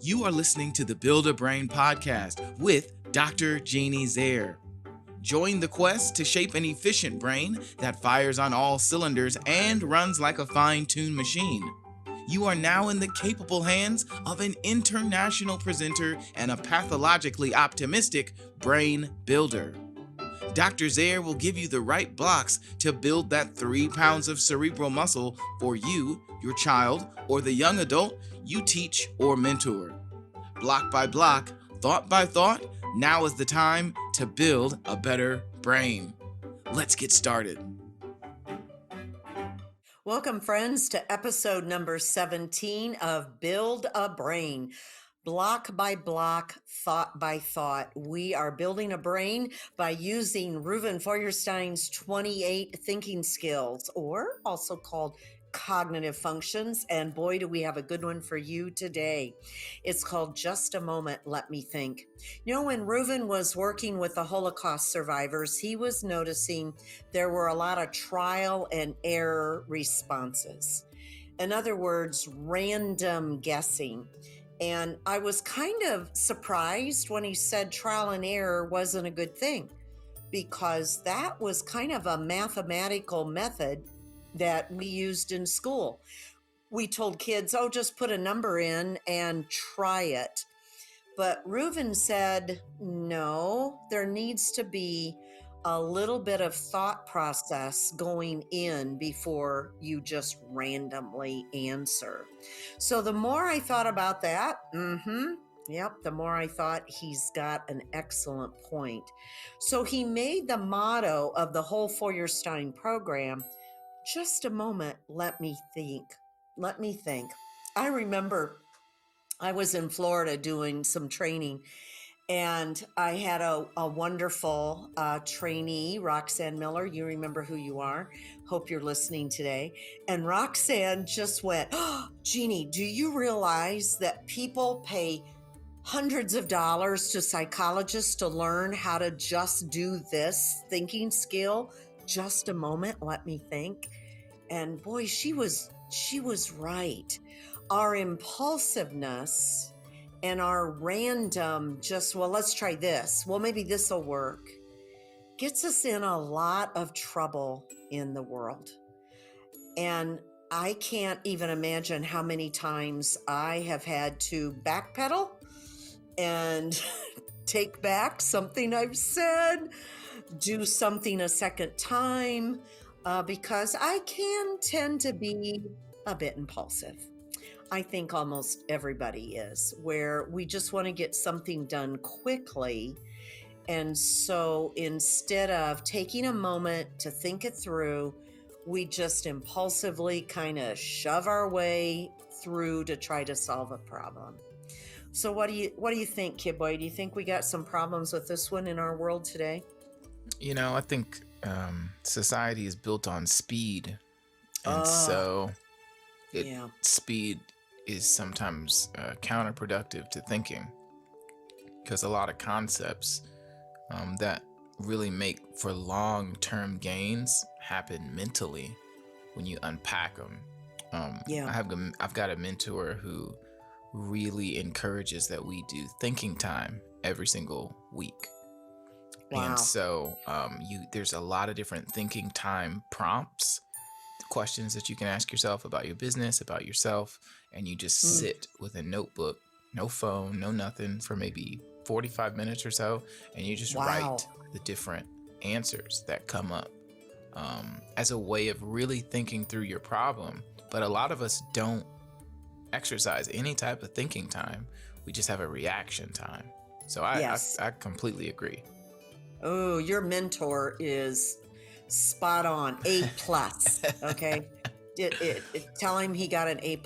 You are listening to the Build a Brain podcast with Dr. Jeanne Zehr. Join the quest to shape an efficient brain that fires on all cylinders and runs like a fine-tuned machine. You are now in the capable hands of an international presenter and a pathologically optimistic brain builder. Dr. Zehr will give you the right blocks to build that 3 pounds of cerebral muscle for you, your child, or the young adult you teach or mentor. Block by block, thought by thought, now is the time to build a better brain. Let's get started. Welcome, friends, to episode number 17 of Build a Brain. Block by block, thought by thought. We are building a brain by using Reuven Feuerstein's 28 thinking skills, or also called cognitive functions. And boy, do we have a good one for you today. It's called Just a Moment, Let Me Think. You know, when Reuven was working with the Holocaust survivors, he was noticing there were a lot of trial and error responses. In other words, random guessing. And I was kind of surprised when he said trial and error wasn't a good thing, because that was kind of a mathematical method that we used in school. We told kids, oh, just put a number in and try it. But Reuven said, no, there needs to be a little bit of thought process going in before you just randomly answer. So the more I thought about that, the more I thought he's got an excellent point. So he made the motto of the whole Feuerstein program, just a moment, let me think. Let me think. I remember I was in Florida doing some training, and I had a wonderful trainee, Roxanne Miller. You remember who you are. Hope you're listening today. And Roxanne just went, oh, Jeanne, do you realize that people pay hundreds of dollars to psychologists to learn how to just do this thinking skill? Just a moment, let me think. And boy, she was right. Our impulsiveness and our random let's try this. Well, maybe this will work, gets us in a lot of trouble in the world. And I can't even imagine how many times I have had to backpedal and take back something I've said, do something a second time, because I can tend to be a bit impulsive. I think almost everybody is, where we just want to get something done quickly. And so instead of taking a moment to think it through, we just impulsively kind of shove our way through to try to solve a problem. So what do you think, Kid Boy? Do you think we got some problems with this one in our world today? You know, I think society is built on speed. And speed is sometimes counterproductive to thinking, because a lot of concepts that really make for long-term gains happen mentally when you unpack them. I've got a mentor who really encourages that we do thinking time every single week. Wow. And so there's a lot of different thinking time prompts, questions that you can ask yourself about your business, about yourself, and you just sit with a notebook, no phone, no nothing, for maybe 45 minutes or so, and you just write the different answers that come up as a way of really thinking through your problem. But a lot of us don't exercise any type of thinking time. We just have a reaction time. So I completely agree. Oh, your mentor is spot on. A+. Okay. Tell him he got an A+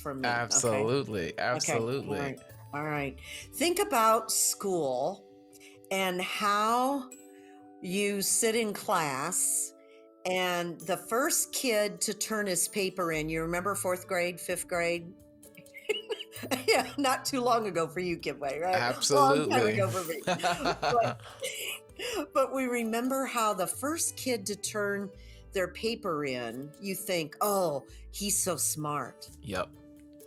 from me. Absolutely. Okay? Absolutely. Okay. All right. Think about school and how you sit in class, and the first kid to turn his paper in, you remember 4th grade, 5th grade? Yeah, not too long ago for you, Kidway, right? Absolutely. Long time ago for me. But we remember how the first kid to turn their paper in, you think, oh, he's so smart. Yep,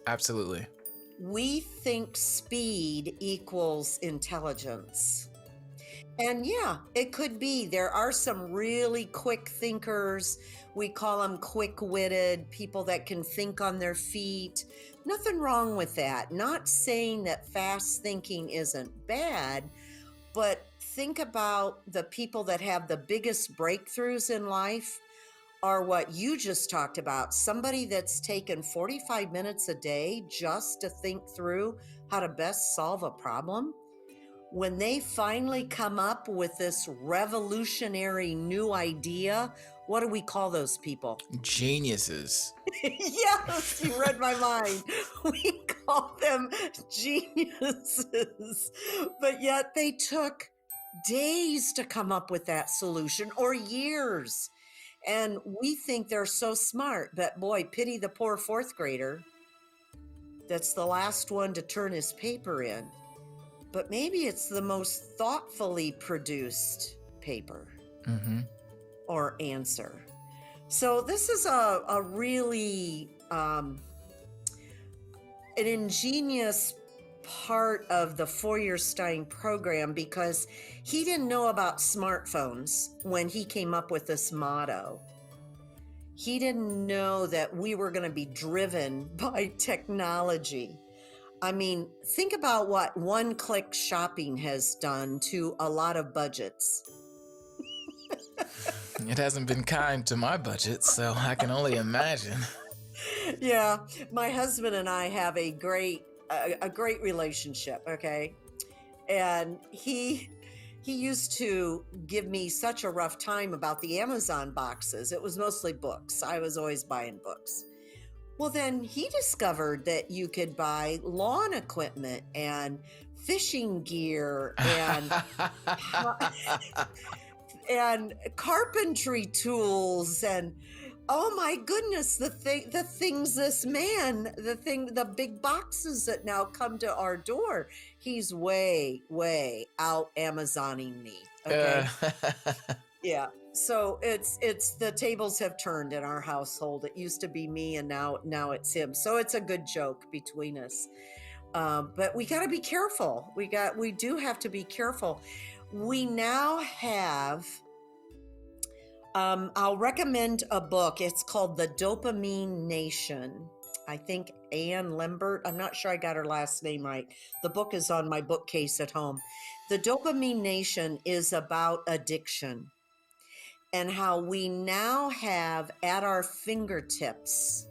absolutely. we think speed equals intelligence. And yeah, it could be. There are some really quick thinkers. We call them quick-witted, people that can think on their feet. Nothing wrong with that. Not saying that fast thinking isn't bad, but think about the people that have the biggest breakthroughs in life are what you just talked about. Somebody that's taken 45 minutes a day just to think through how to best solve a problem. When they finally come up with this revolutionary new idea, what do we call those people? Geniuses. Yes, you read my mind. We call them geniuses. But yet they took days to come up with that solution, or years. And we think they're so smart, but boy, pity the poor fourth grader that's the last one to turn his paper in. But maybe it's the most thoughtfully produced paper or answer. So this is a really an ingenious part of the Feuerstein program, because he didn't know about smartphones when he came up with this motto. He didn't know that we were going to be driven by technology. I mean, think about what one-click shopping has done to a lot of budgets. It hasn't been kind to my budget, so I can only imagine. Yeah, my husband and I have a great relationship, okay? And he used to give me such a rough time about the Amazon boxes. It was mostly books. I was always buying books. Well, then he discovered that you could buy lawn equipment and fishing gear and and carpentry tools, and oh my goodness, the things this man, the big boxes that now come to our door. He's way out Amazoning me. Okay. Yeah. So it's the tables have turned in our household. It used to be me, and now it's him. So it's a good joke between us. But we got to be careful. We do have to be careful. We now have, I'll recommend a book. It's called The Dopamine Nation. I think Anne Lambert, I'm not sure I got her last name right. The book is on my bookcase at home. The Dopamine Nation is about addiction and how we now have at our fingertips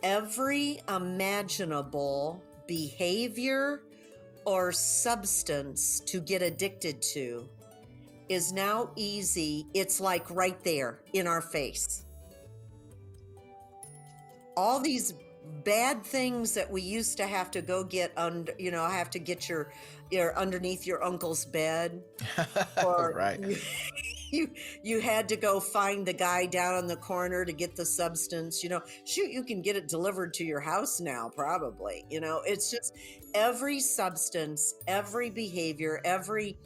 every imaginable behavior or substance to get addicted to is now easy. It's like right there in our face. All these bad things that we used to have to go get under, have to get your underneath your uncle's bed, or right. You had to go find the guy down on the corner to get the substance. Shoot, you can get it delivered to your house now, probably. It's just every substance, every behavior, every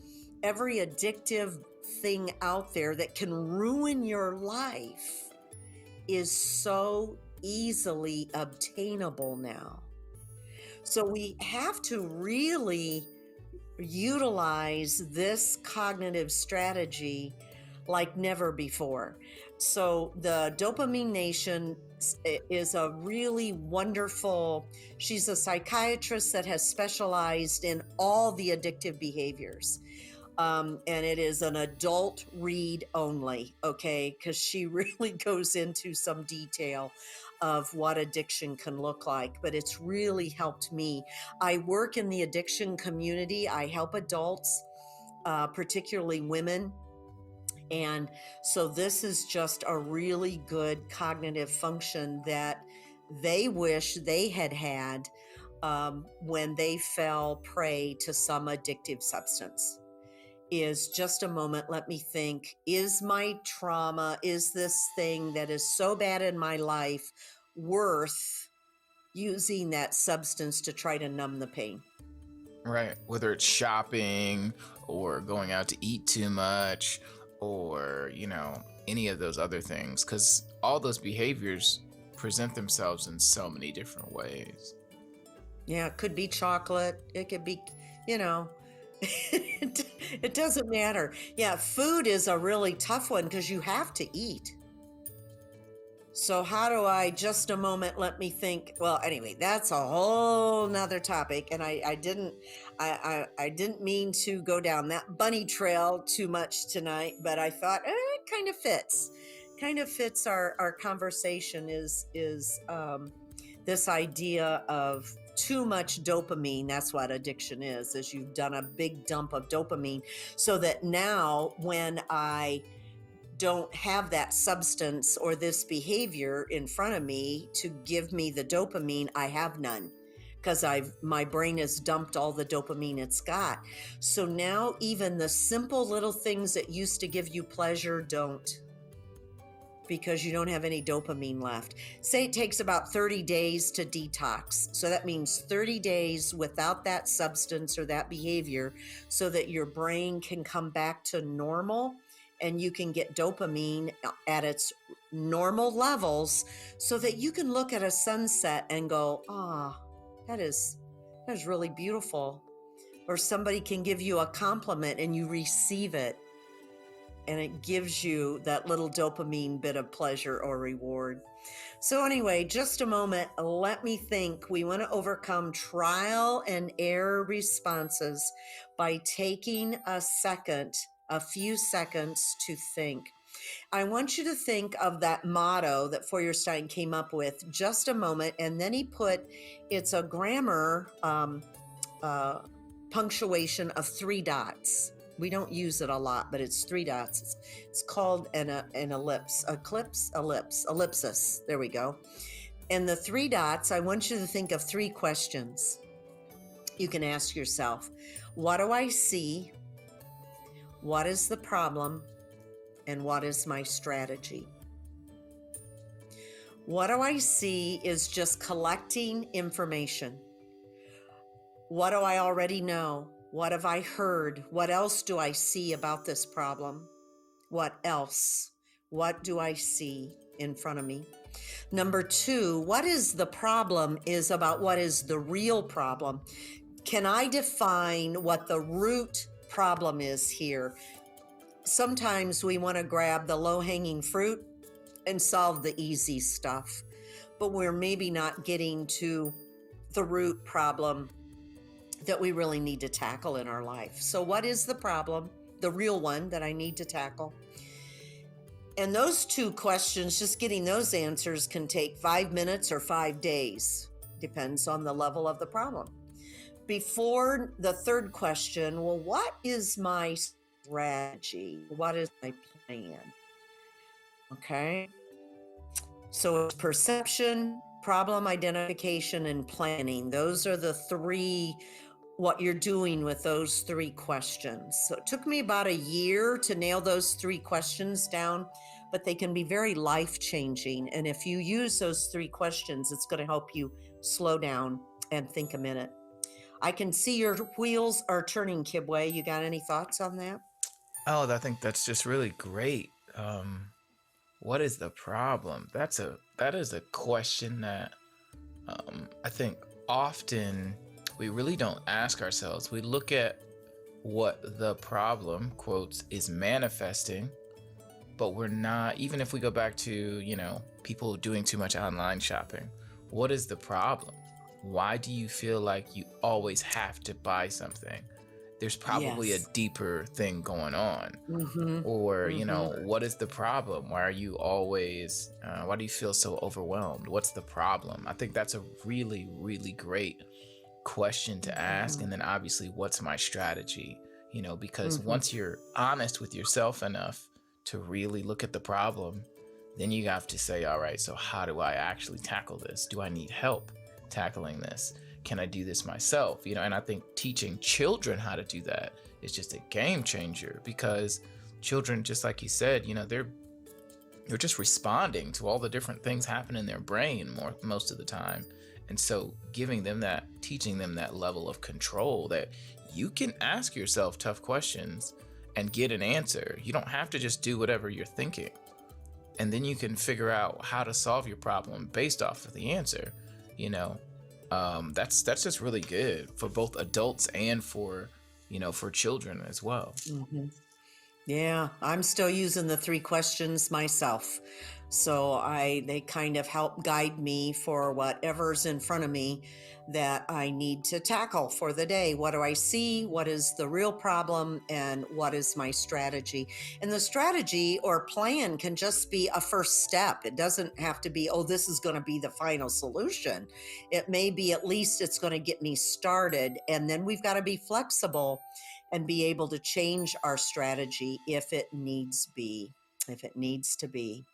addictive thing out there that can ruin your life is so easily obtainable now. So we have to really utilize this cognitive strategy like never before. So the Dopamine Nation is a really wonderful, she's a psychiatrist that has specialized in all the addictive behaviors. And it is an adult read only, okay? Because she really goes into some detail of what addiction can look like, but it's really helped me. I work in the addiction community. I help adults, particularly women. And so this is just a really good cognitive function that they wish they had when they fell prey to some addictive substance. Is just a moment, let me think, is my trauma, is this thing that is so bad in my life worth using that substance to try to numb the pain? Right. Whether it's shopping or going out to eat too much or, any of those other things, because all those behaviors present themselves in so many different ways. Yeah, it could be chocolate. It could be, you know, it doesn't matter. Yeah, food is a really tough one because you have to eat. So how do I, just a moment, let me think. Well, anyway, that's a whole nother topic. And I didn't mean to go down that bunny trail too much tonight, but I thought it kind of fits our conversation is this idea of too much dopamine. That's what addiction is you've done a big dump of dopamine, so that now when I don't have that substance or this behavior in front of me to give me the dopamine, I have none, because my brain has dumped all the dopamine it's got. So now even the simple little things that used to give you pleasure don't, because you don't have any dopamine left. Say it takes about 30 days to detox. So that means 30 days without that substance or that behavior, so that your brain can come back to normal and you can get dopamine at its normal levels, so that you can look at a sunset and go, that is really beautiful. Or somebody can give you a compliment and you receive it, and it gives you that little dopamine bit of pleasure or reward. So anyway, just a moment, let me think. We want to overcome trial and error responses by taking a few seconds to think. I want you to think of that motto that Feuerstein came up with, just a moment, and then he put, it's a grammar punctuation of 3 dots. We don't use it a lot, but it's 3 dots. It's called an ellipsis. There we go. And the 3 dots, I want you to think of 3 questions. You can ask yourself, what do I see? What is the problem? And what is my strategy? What do I see is just collecting information. What do I already know? What have I heard? What else do I see about this problem? What else? What do I see in front of me? Number 2, what is the problem is about what is the real problem. Can I define what the root problem is here? Sometimes we want to grab the low-hanging fruit and solve the easy stuff, but we're maybe not getting to the root problem that we really need to tackle in our life. So what is the problem, the real one that I need to tackle? And those 2 questions, just getting those answers can take 5 minutes or 5 days, depends on the level of the problem. Before the 3rd question, well, what is my strategy? What is my plan? Okay. So it's perception, problem identification, and planning. Those are the 3, what you're doing with those 3 questions. So it took me about a year to nail those 3 questions down, but they can be very life-changing. And if you use those 3 questions, it's going to help you slow down and think a minute. I can see your wheels are turning, Kibwe. You got any thoughts on that? Oh, I think that's just really great. What is the problem? That is a question that I think often we really don't ask ourselves. We look at what the problem, quotes, is manifesting, but we're not, even if we go back to, people doing too much online shopping, what is the problem? Why do you feel like you always have to buy something? There's probably a deeper thing going on. Mm-hmm. Or, what is the problem? Why are you always, why do you feel so overwhelmed? What's the problem? I think that's a really, really great question to ask. And then obviously, what's my strategy? Because once you're honest with yourself enough to really look at the problem, then you have to say, all right, so how do I actually tackle this? Do I need help tackling this? Can I do this myself? And I think teaching children how to do that is just a game changer, because children, just like you said, they're just responding to all the different things happening in their brain most of the time. And so teaching them that level of control, that you can ask yourself tough questions and get an answer. You don't have to just do whatever you're thinking. And then you can figure out how to solve your problem based off of the answer. That's just really good for both adults and for for children as well. Mhm. Yeah, I'm still using the 3 questions myself. So they kind of help guide me for whatever's in front of me that I need to tackle for the day. What do I see? What is the real problem? And what is my strategy? And the strategy or plan can just be a first step. It doesn't have to be, oh, this is going to be the final solution. It may be at least it's going to get me started. And then we've got to be flexible and be able to change our strategy if it needs to be.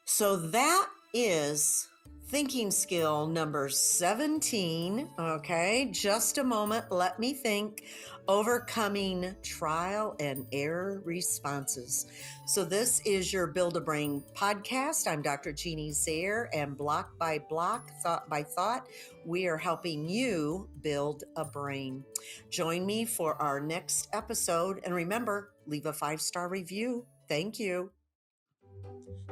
So that is thinking skill number 17. Okay, just a moment. Let me think. Overcoming trial and error responses. So this is your Build a Brain podcast. I'm Dr. Jeanne Zehr, and block by block, thought by thought, we are helping you build a brain. Join me for our next episode. And remember, leave a 5-star review. Thank you.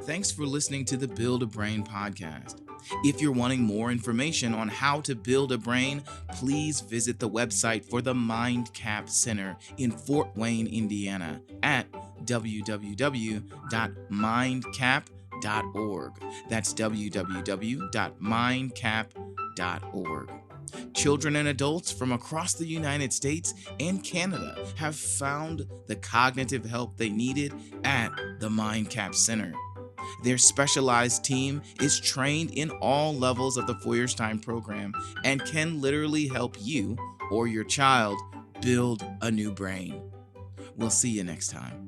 Thanks for listening to the Build a Brain podcast. If you're wanting more information on how to build a brain, please visit the website for the MindCAP Center in Fort Wayne, Indiana at www.mindcap.org. That's www.mindcap.org. Children and adults from across the United States and Canada have found the cognitive help they needed at the MindCAP Center. Their specialized team is trained in all levels of the Feuerstein program and can literally help you or your child build a new brain. We'll see you next time.